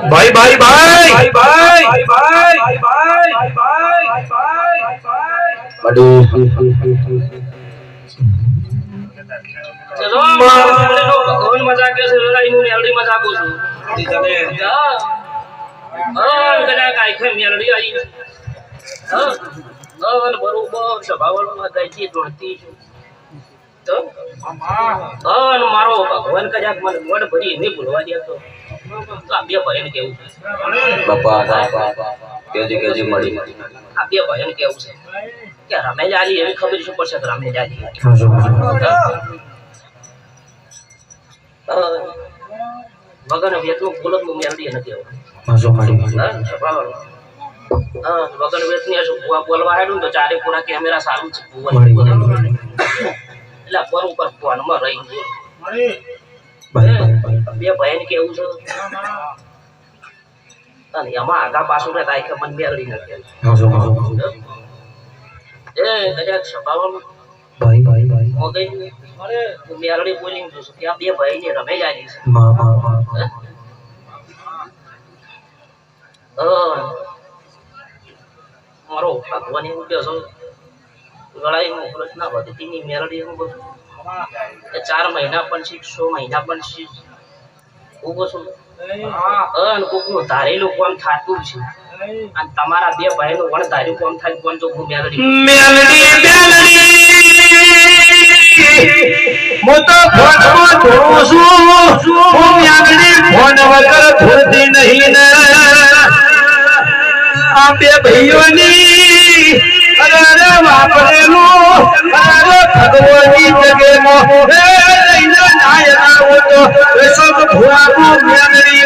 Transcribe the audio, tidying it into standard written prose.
भाई भाई भाई भाई भाई भाई भाई चलो भगवान मजा के से लड़ाई नु मेलडी मजा को छु चले जा कदा काय खे मेलडी आई बरोबर स्वभावल मगायची दोडती तो मारो भगवान कदा मन मन भरी नहीं भूलवा दिया तो આ બે ભાઈને કેવું બાપા કેજી મળી આ બે ભાઈને કેવું છે કે રમેશ આલી એવી ખબર શું પડશે કે રમેશ આલી વગર વેતનું બોલત નું મેલડી નથી વગર વેતની શું બોલવા હેડું તો ચારે પૂરા કેમેરા સારું છે એટલે પર ઉપર ફોનમાં રહી બે ભાઈને કેવું છે અને એમાં આગા પાછું ને તાઈ કે મન મેલડી નથી એ કદાચ સ્વભાવમાં ભાઈ ભાઈ ભાઈ મોગઈ અરે મેલડી બોલીને જોશું ત્યાં બે ભાઈને રમેશ આવી છે મારો ભગવાન એવું કે છો લડાઈમાં પ્રશ્ન વધી ની મેલડી એવું બધું 4 મહિના પણ શીખ 6 મહિના પણ શીખ ઉભો છું કોકનું ધારેલું કોમ થાતું છે અને તમારા બે ભાઈનું વણ ધાર્યું કોમ થાય કોણ જો મેલડી મોટો ફોનમાં ધોરું છું હું મેલડી ફોન વગર ધોતી નહીં ને આ બે ભાઈઓની અરે વાપરેલું અરે ભગવાનની જગે મો એ લઈને નાયના તો સબ ભુઆ મેલડી